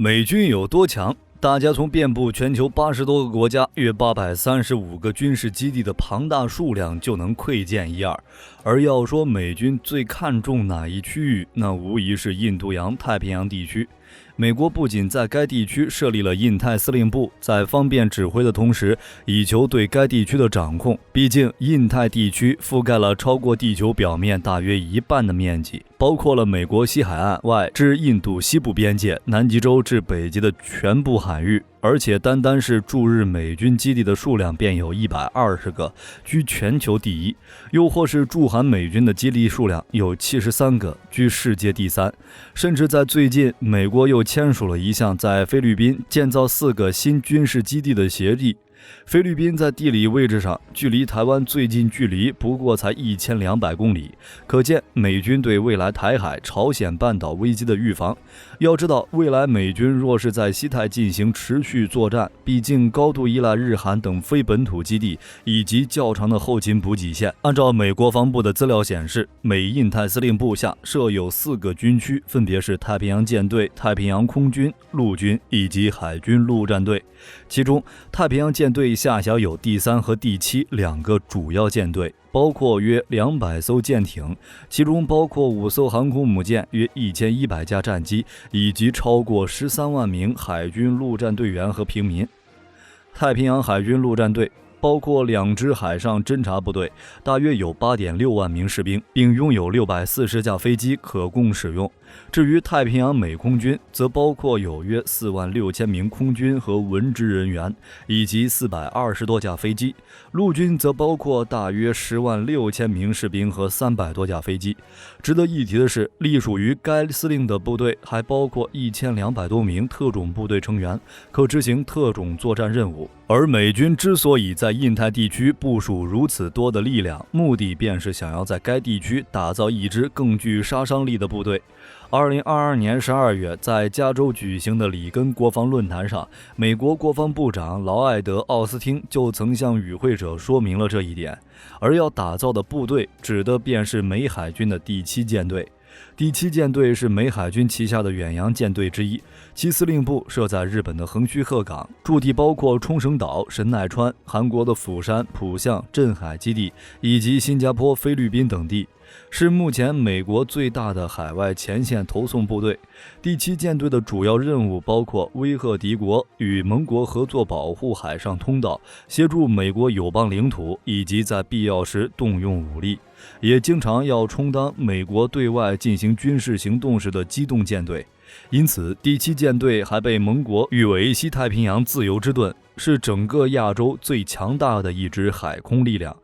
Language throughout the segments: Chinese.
美军有多强？大家从遍布全球80多个国家、约835个军事基地的庞大数量就能窥见一二。而要说美军最看重哪一区域，那无疑是印度洋太平洋地区。美国不仅在该地区设立了印太司令部，在方便指挥的同时，以求对该地区的掌控。毕竟，印太地区覆盖了超过地球表面大约一半的面积，包括了美国西海岸外至印度西部边界、南极洲至北极的全部海域。而且单单是驻日美军基地的数量便有120个，居全球第一；又或是驻韩美军的基地数量有73个，居世界第3。甚至在最近，美国又签署了一项在菲律宾建造4个新军事基地的协议。菲律宾在地理位置上距离台湾最近距离不过才1200公里，可见美军对未来台海、朝鲜半岛危机的预防。要知道，未来美军若是在西太进行持续作战，毕竟高度依赖日韩等非本土基地以及较长的后勤补给线。按照美国防部的资料显示，美印太司令部下设有4个军区，分别是太平洋舰队、太平洋空军、陆军以及海军陆战队。其中，太平洋舰队下辖有第3和第72个主要舰队，包括约200艘舰艇，其中包括5艘航空母舰、约1100架战机，以及超过13万名海军陆战队员和平民。太平洋海军陆战队包括2支海上侦察部队，大约有8.6万名士兵，并拥有640架飞机可供使用。至于太平洋美空军，则包括有约4万6千名空军和文职人员，以及420多架飞机。陆军则包括大约10万6千名士兵和300多架飞机。值得一提的是，隶属于该司令的部队还包括1200多名特种部队成员，可执行特种作战任务。而美军之所以在印太地区部署如此多的力量，目的便是想要在该地区打造一支更具杀伤力的部队。2022年12月，在加州举行的里根国防论坛上，美国国防部长劳埃德·奥斯汀就曾向与会者说明了这一点。而要打造的部队，指的便是美海军的第7舰队。第7舰队是美海军旗下的远洋舰队之一，其司令部设在日本的横须贺港，驻地包括冲绳岛、神奈川、韩国的釜山、浦项、镇海基地，以及新加坡、菲律宾等地，是目前美国最大的海外前线投送部队。第7舰队的主要任务包括威吓敌国、与盟国合作保护海上通道、协助美国友邦领土，以及在必要时动用武力，也经常要充当美国对外进行军事行动时的机动舰队。因此，第7舰队还被盟国誉为西太平洋自由之盾，是整个亚洲最强大的一支海空力量。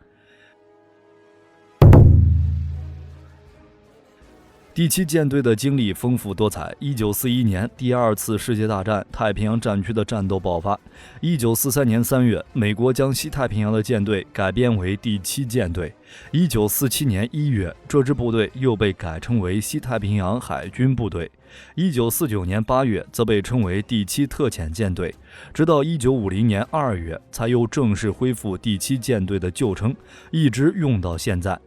第7舰队的经历丰富多彩。1941年，第2次世界大战太平洋战区的战斗爆发。1943年3月，美国将西太平洋的舰队改编为第7舰队。1947年1月，这支部队又被改称为西太平洋海军部队。1949年8月，则被称为第7特遣舰队。直到1950年2月，才又正式恢复第7舰队的旧称，一直用到现在。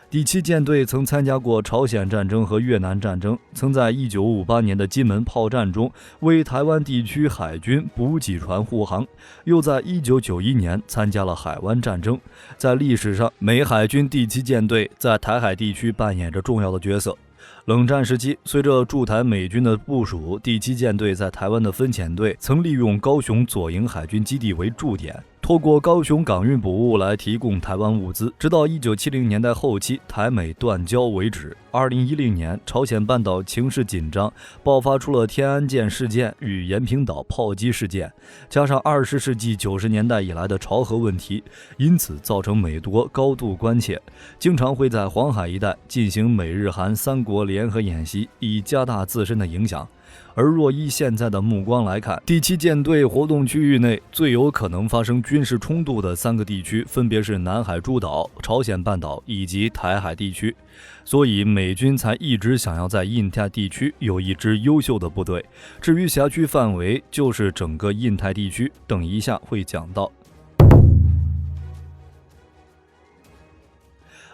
第7舰队曾参加过朝鲜战争和越南战争，曾在1958年的金门炮战中为台湾地区海军补给船护航，又在1991年参加了海湾战争。在历史上，美海军第7舰队在台海地区扮演着重要的角色。冷战时期，随着驻台美军的部署，第7舰队在台湾的分遣队曾利用高雄左营海军基地为驻点，透过高雄港运补物来提供台湾物资，直到1970年代后期台美断交为止。2010年，朝鲜半岛情势紧张，爆发出了天安舰事件与延坪岛炮击事件，加上20世纪90年代以来的朝核问题，因此造成美国高度关切，经常会在黄海一带进行美日韩3国联合演习，以加大自身的影响。而若依现在的目光来看，第7舰队活动区域内最有可能发生军事冲突的3个地区，分别是南海诸岛、朝鲜半岛以及台海地区。所以美军才一直想要在印太地区有一支优秀的部队。至于辖区范围，就是整个印太地区，等一下会讲到。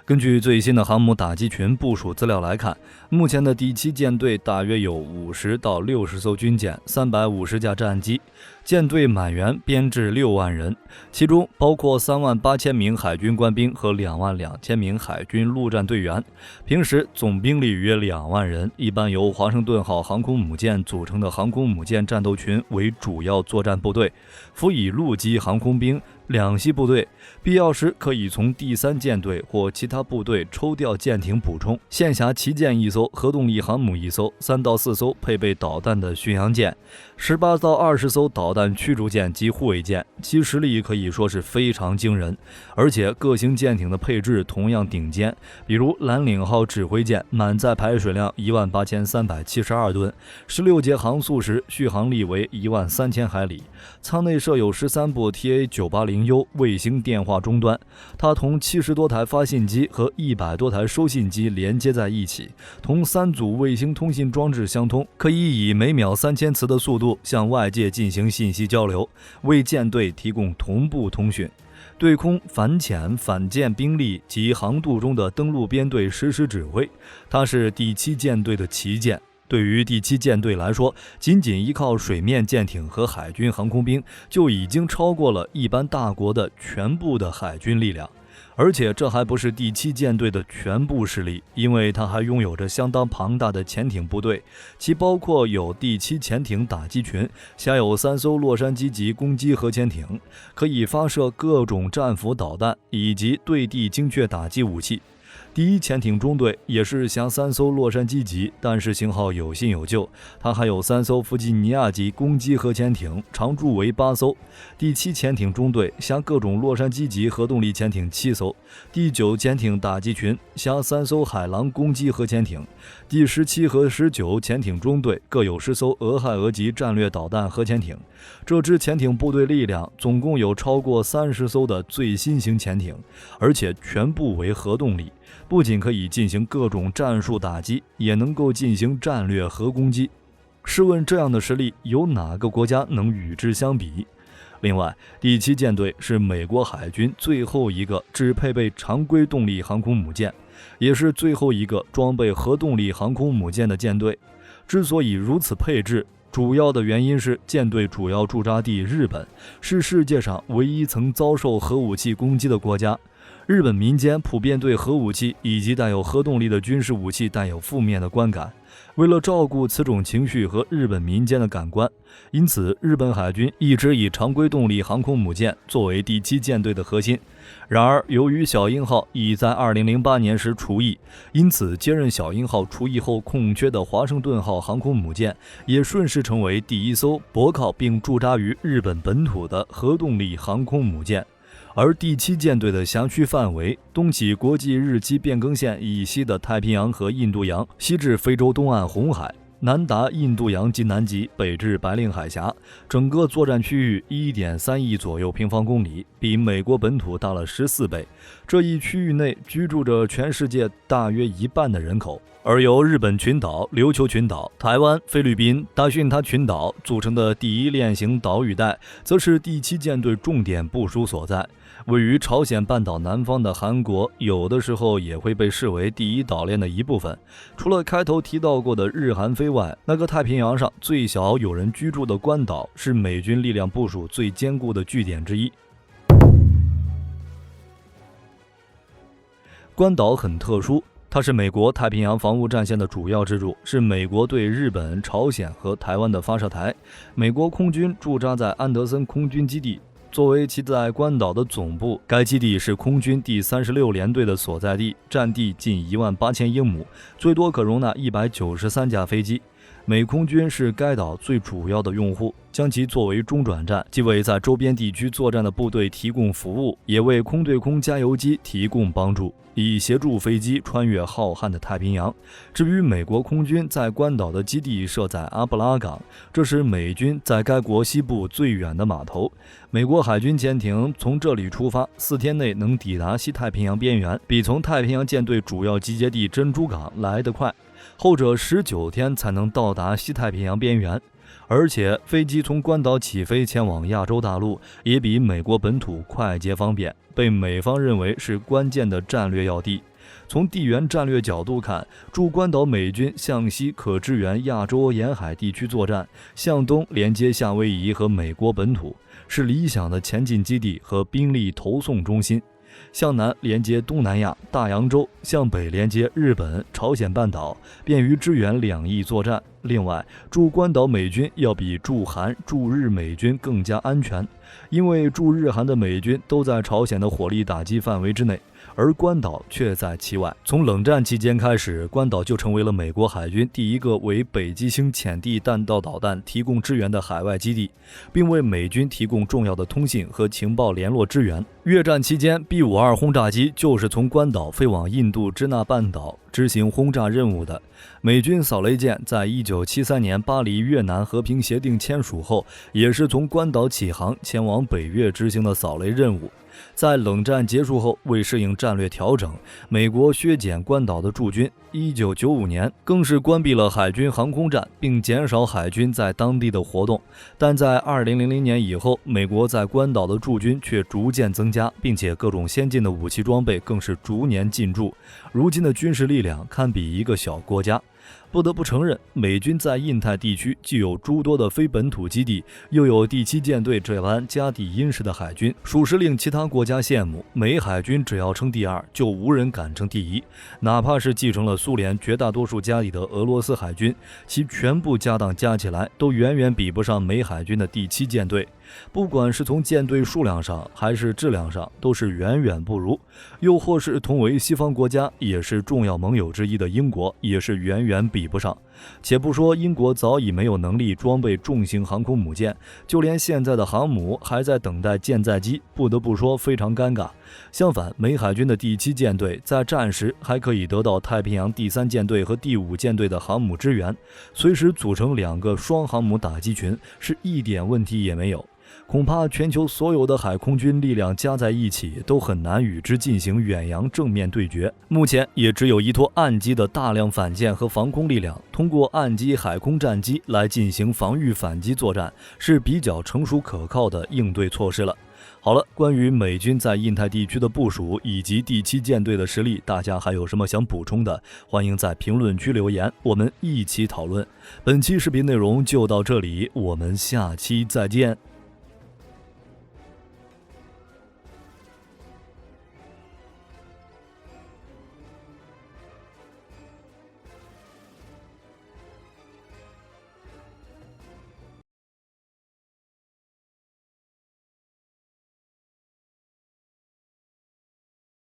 根据最新的航母打击群部署资料来看，目前的第7舰队大约有50到60艘军舰，350架战机，舰队满员，编制6万人，其中包括38000名海军官兵和22000名海军陆战队员。平时总兵力约2万人，一般由华盛顿号航空母舰组成的航空母舰战斗群为主要作战部队，辅以陆基航空兵两栖部队，必要时可以从第3舰队或其他部队抽调舰艇补充。现辖旗舰1艘，核动力航母1艘，3到4艘配备导弹的巡洋舰，18到20艘导弹驱逐舰及护卫舰，其实力可以说是非常惊人。而且各型舰艇的配置同样顶尖，比如蓝岭号指挥舰满载排水量18372吨，16节航速时续航力为13000海里，舱内设有13部 TA980U 卫星电话终端，它同70多台发信机和100多台收信机连接在一起，同3组卫星通信装置相通，可以以每秒3000次的速度向外界进行信息交流，为舰队提供同步通讯。对空、反潜、反舰兵力及航渡中的登陆编队实时指挥，它是第7舰队的旗舰。对于第7舰队来说，仅仅依靠水面舰艇和海军航空兵就已经超过了一般大国的全部的海军力量。而且这还不是第7舰队的全部实力，因为它还拥有着相当庞大的潜艇部队，其包括有第7潜艇打击群，辖有3艘洛杉矶级攻击核潜艇，可以发射各种战斧导弹以及对地精确打击武器。第1潜艇中队也是辖3艘洛杉矶级，但是型号有新有旧，它还有3艘弗吉尼亚级攻击核潜艇，常驻为8艘。第7潜艇中队辖各种洛杉矶级核动力潜艇7艘，第9潜艇打击群辖3艘海狼攻击核潜艇，第17和19潜艇中队各有10艘俄亥俄级战略导弹核潜艇。这支潜艇部队力量总共有超过30艘的最新型潜艇，而且全部为核动力，不仅可以进行各种战术打击，也能够进行战略核攻击。试问这样的实力，有哪个国家能与之相比？另外，第7舰队是美国海军最后一个只配备常规动力航空母舰，也是最后一个装备核动力航空母舰的舰队。之所以如此配置，主要的原因是舰队主要驻扎地日本是世界上唯一曾遭受核武器攻击的国家。日本民间普遍对核武器以及带有核动力的军事武器带有负面的观感，为了照顾此种情绪和日本民间的感官，因此日本海军一直以常规动力航空母舰作为第7舰队的核心。然而由于小鹰号已在2008年时除役，因此接任小鹰号除役后空缺的华盛顿号航空母舰也顺势成为第1艘泊靠并驻扎于日本本土的核动力航空母舰。而第7舰队的辖区范围东起国际日期变更线以西的太平洋和印度洋，西至非洲东岸红海，南达印度洋及南极，北至白令海峡，整个作战区域 1.3亿左右平方公里，比美国本土大了14倍。这一区域内居住着全世界大约1半的人口。而由日本群岛、琉球群岛、台湾、菲律宾、大巽他群岛组成的第1链型岛屿带，则是第7舰队重点部署所在。位于朝鲜半岛南方的韩国，有的时候也会被视为第1岛链的一部分。除了开头提到过的日韩非外，那个太平洋上最小有人居住的关岛，是美军力量部署最坚固的据点之一。关岛很特殊，它是美国太平洋防务战线的主要支柱，是美国对日本、朝鲜和台湾的发射台。美国空军驻扎在安德森空军基地，作为其在关岛的总部，该基地是空军第36联队的所在地，占地近18000英亩，最多可容纳193架飞机。美空军是该岛最主要的用户，将其作为中转站，既为在周边地区作战的部队提供服务，也为空对空加油机提供帮助，以协助飞机穿越浩瀚的太平洋。至于美国空军在关岛的基地设在阿布拉港，这是美军在该国西部最远的码头。美国海军潜艇从这里出发，4天内能抵达西太平洋边缘，比从太平洋舰队主要集结地珍珠港来得快，后者19天才能到达西太平洋边缘。而且飞机从关岛起飞前往亚洲大陆，也比美国本土快捷方便，被美方认为是关键的战略要地。从地缘战略角度看，驻关岛美军向西可支援亚洲沿海地区作战，向东连接夏威夷和美国本土，是理想的前进基地和兵力投送中心。向南连接东南亚、大洋洲，向北连接日本、朝鲜半岛，便于支援两翼作战。另外，驻关岛美军要比驻韩、驻日美军更加安全，因为驻日韩的美军都在朝鲜的火力打击范围之内，而关岛却在其外。从冷战期间开始，关岛就成为了美国海军第一个为北极星潜地弹道导弹提供支援的海外基地，并为美军提供重要的通信和情报联络支援。越战期间 B-52 轰炸机就是从关岛飞往印度支那半岛执行轰炸任务的。美军扫雷舰在1973年巴黎越南和平协定签署后，也是从关岛起航前往北越执行的扫雷任务。在冷战结束后，为适应战略调整，美国削减关岛的驻军。1995年更是关闭了海军航空站，并减少海军在当地的活动。但在2000年以后，美国在关岛的驻军却逐渐增加，并且各种先进的武器装备更是逐年进驻。如今的军事力量堪比一个小国家。不得不承认，美军在印太地区既有诸多的非本土基地，又有第7舰队这般家底殷实的海军，属实令其他国家羡慕。美海军只要称第2，就无人敢称第1。哪怕是继承了苏联绝大多数家底的俄罗斯海军，其全部家当加起来，都远远比不上美海军的第7舰队。不管是从舰队数量上还是质量上，都是远远不如。又或是同为西方国家也是重要盟友之一的英国，也是远远比不上。且不说英国早已没有能力装备重型航空母舰，就连现在的航母还在等待舰载机，不得不说非常尴尬。相反，美海军的第7舰队在战时还可以得到太平洋第3舰队和第5舰队的航母支援，随时组成2个双航母打击群，是一点问题也没有。恐怕全球所有的海空军力量加在一起，都很难与之进行远洋正面对决。目前也只有依托岸基的大量反舰和防空力量，通过岸基海空战机来进行防御反击作战，是比较成熟可靠的应对措施了。好了，关于美军在印太地区的部署以及第7舰队的实力，大家还有什么想补充的？欢迎在评论区留言，我们一起讨论。本期视频内容就到这里，我们下期再见。